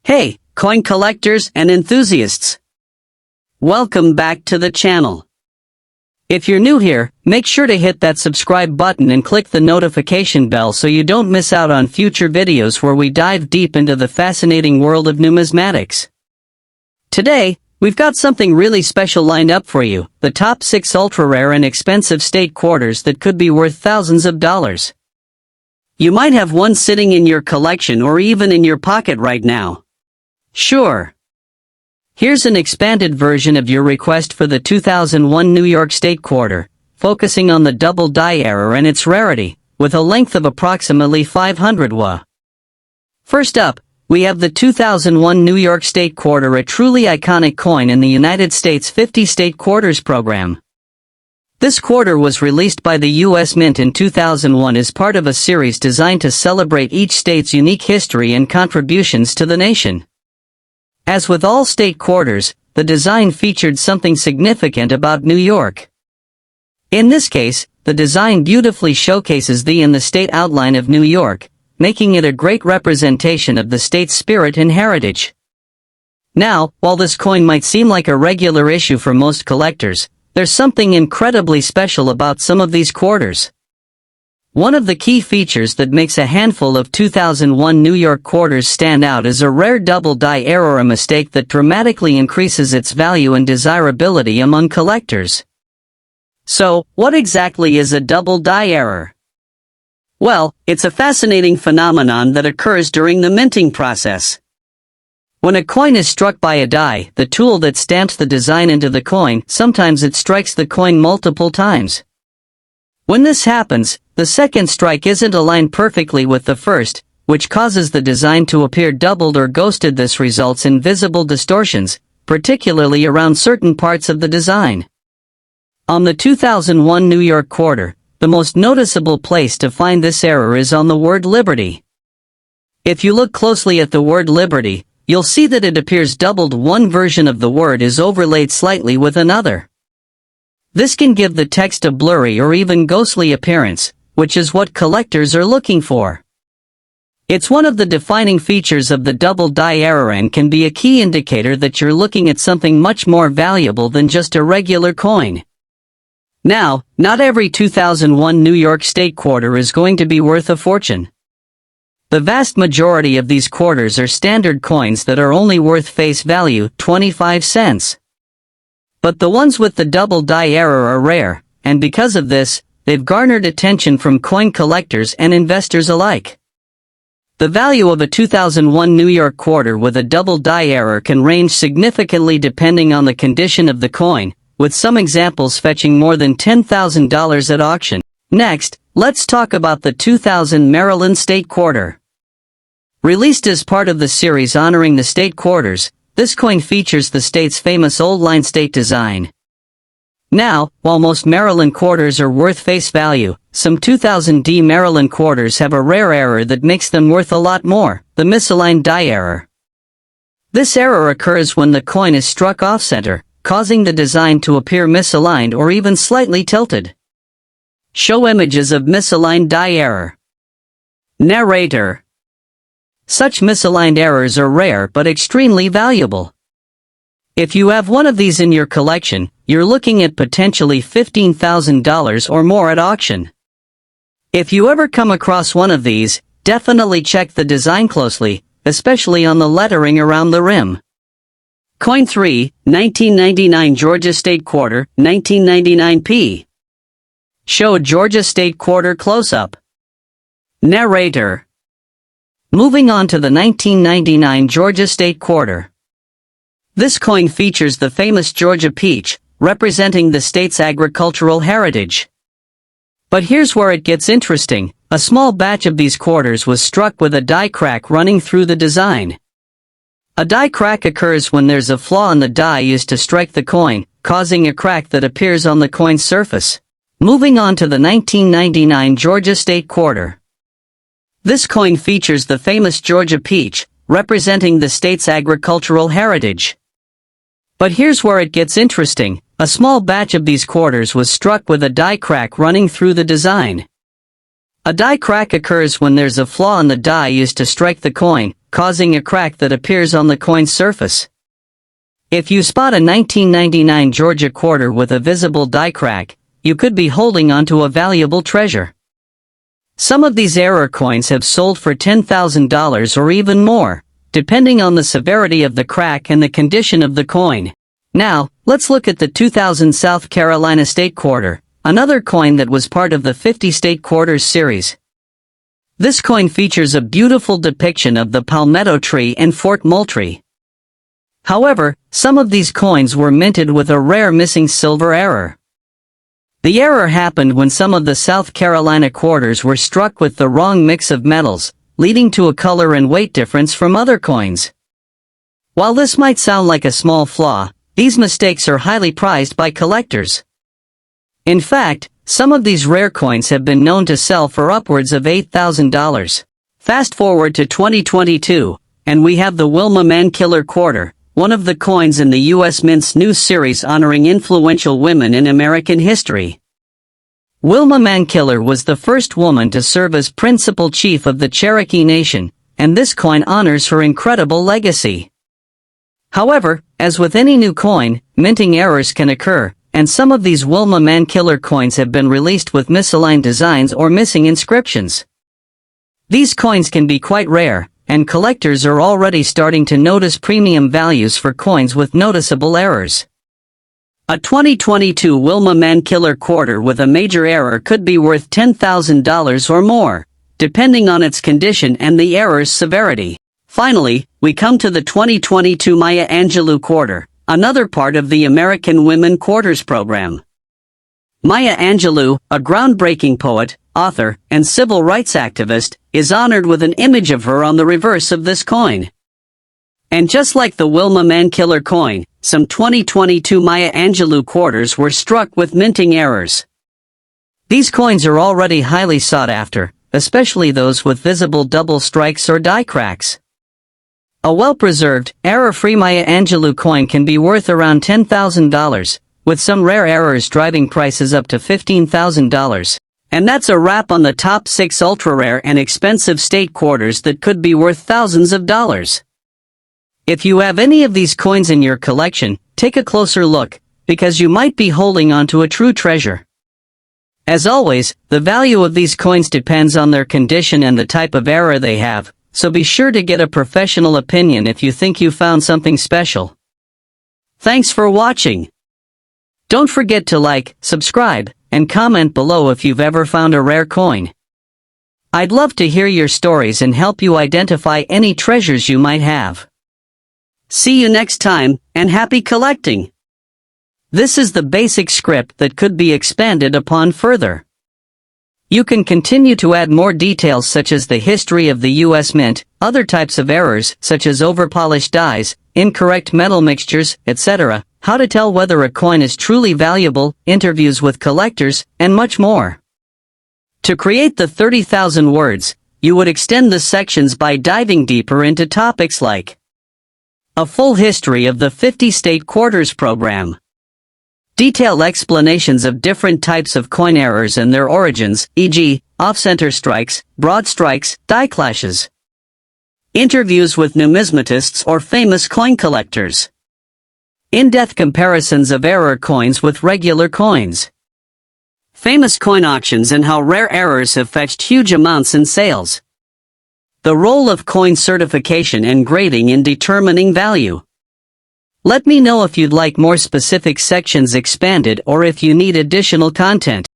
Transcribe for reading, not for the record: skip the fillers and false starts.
Hey, coin collectors and enthusiasts! Welcome back to the channel. If you're new here, make sure to hit that subscribe button and click the notification bell so you don't miss out on future videos where we dive deep into the fascinating world of numismatics. Today, we've got something really special lined up for you, the top 6 ultra-rare and expensive state quarters that could be worth thousands of dollars. You might have one sitting in your collection or even in your pocket right now. Sure. Here's an expanded version of your request for the 2001 New York State Quarter, focusing on the double die error and its rarity, with a length of approximately 500 wa. First up, we have the 2001 New York State Quarter, a truly iconic coin in the United States 50 State Quarters program. This quarter was released by the U.S. Mint in 2001 as part of a series designed to celebrate each state's unique history and contributions to the nation. As with all state quarters, the design featured something significant about New York. In this case, the design beautifully showcases the state outline of New York, making it a great representation of the state's spirit and heritage. Now, while this coin might seem like a regular issue for most collectors, there's something incredibly special about some of these quarters. One of the key features that makes a handful of 2001 New York quarters stand out is a rare double die error, a mistake that dramatically increases its value and desirability among collectors. So, what exactly is a double die error? Well, it's a fascinating phenomenon that occurs during the minting process. When a coin is struck by a die, the tool that stamps the design into the coin, sometimes it strikes the coin multiple times. When this happens, the second strike isn't aligned perfectly with the first, which causes the design to appear doubled or ghosted. This results in visible distortions, particularly around certain parts of the design. On the 2001 New York quarter, the most noticeable place to find this error is on the word Liberty. If you look closely at the word Liberty, you'll see that it appears doubled. One version of the word is overlaid slightly with another. This can give the text a blurry or even ghostly appearance, which is what collectors are looking for. It's one of the defining features of the double die error and can be a key indicator that you're looking at something much more valuable than just a regular coin. Now, not every 2001 New York State quarter is going to be worth a fortune. The vast majority of these quarters are standard coins that are only worth face value, 25 cents. But the ones with the double die error are rare, and because of this, they've garnered attention from coin collectors and investors alike. The value of a 2001 New York quarter with a double die error can range significantly depending on the condition of the coin, with some examples fetching more than $10,000 at auction. Next, let's talk about the 2000 Maryland State Quarter. Released as part of the series honoring the state quarters, this coin features the state's famous old line state design. Now, while most Maryland quarters are worth face value, some 2000D Maryland quarters have a rare error that makes them worth a lot more, the misaligned die error. This error occurs when the coin is struck off-center, causing the design to appear misaligned or even slightly tilted. Show images of misaligned die error. Narrator. Such misaligned errors are rare but extremely valuable. If you have one of these in your collection, you're looking at potentially $15,000 or more at auction. If you ever come across one of these, definitely check the design closely, especially on the lettering around the rim. Coin 3, 1999 Georgia State Quarter, 1999p. Show Georgia State Quarter close-up. Narrator. Moving on to the 1999 Georgia State Quarter. This coin features the famous Georgia peach, representing the state's agricultural heritage. But here's where it gets interesting. A small batch of these quarters was struck with a die crack running through the design. A die crack occurs when there's a flaw in the die used to strike the coin, causing a crack that appears on the coin's surface. Moving on to the 1999 Georgia State Quarter. This coin features the famous Georgia peach, representing the state's agricultural heritage. But here's where it gets interesting. A small batch of these quarters was struck with a die crack running through the design. A die crack occurs when there's a flaw in the die used to strike the coin, causing a crack that appears on the coin's surface. If you spot a 1999 Georgia quarter with a visible die crack, you could be holding onto a valuable treasure. Some of these error coins have sold for $10,000 or even more, depending on the severity of the crack and the condition of the coin. Now, let's look at the 2000 South Carolina State Quarter, another coin that was part of the 50 State Quarters series. This coin features a beautiful depiction of the palmetto tree and Fort Moultrie. However, some of these coins were minted with a rare missing silver error. The error happened when some of the South Carolina quarters were struck with the wrong mix of metals, leading to a color and weight difference from other coins. While this might sound like a small flaw, these mistakes are highly prized by collectors. In fact, some of these rare coins have been known to sell for upwards of $8,000. Fast forward to 2022, and we have the Wilma Mankiller quarter, one of the coins in the U.S. Mint's new series honoring influential women in American history. Wilma Mankiller was the first woman to serve as principal chief of the Cherokee Nation, and this coin honors her incredible legacy. However, as with any new coin, minting errors can occur, and some of these Wilma Mankiller coins have been released with misaligned designs or missing inscriptions. These coins can be quite rare, and collectors are already starting to notice premium values for coins with noticeable errors. A 2022 Wilma Mankiller quarter with a major error could be worth $10,000 or more, depending on its condition and the error's severity. Finally, we come to the 2022 Maya Angelou quarter, another part of the American Women Quarters program. Maya Angelou, a groundbreaking poet, author, and civil rights activist, is honored with an image of her on the reverse of this coin. And just like the Wilma Mankiller coin, some 2022 Maya Angelou quarters were struck with minting errors. These coins are already highly sought after, especially those with visible double strikes or die cracks. A well-preserved, error-free Maya Angelou coin can be worth around $10,000, with some rare errors driving prices up to $15,000. And that's a wrap on the top 6 ultra-rare and expensive state quarters that could be worth thousands of dollars. If you have any of these coins in your collection, take a closer look, because you might be holding onto a true treasure. As always, the value of these coins depends on their condition and the type of error they have, so be sure to get a professional opinion if you think you found something special. Thanks for watching. Don't forget to like, subscribe, and comment below if you've ever found a rare coin. I'd love to hear your stories and help you identify any treasures you might have. See you next time, and happy collecting! This is the basic script that could be expanded upon further. You can continue to add more details such as the history of the U.S. Mint, other types of errors such as overpolished dies, incorrect metal mixtures, etc., how to tell whether a coin is truly valuable, interviews with collectors, and much more. To create the 30,000 words, you would extend the sections by diving deeper into topics like a full history of the 50 State Quarters program, detailed explanations of different types of coin errors and their origins, e.g., off-center strikes, broad strikes, die clashes, interviews with numismatists or famous coin collectors, in-depth comparisons of error coins with regular coins, famous coin auctions and how rare errors have fetched huge amounts in sales, the role of coin certification and grading in determining value. Let me know if you'd like more specific sections expanded or if you need additional content.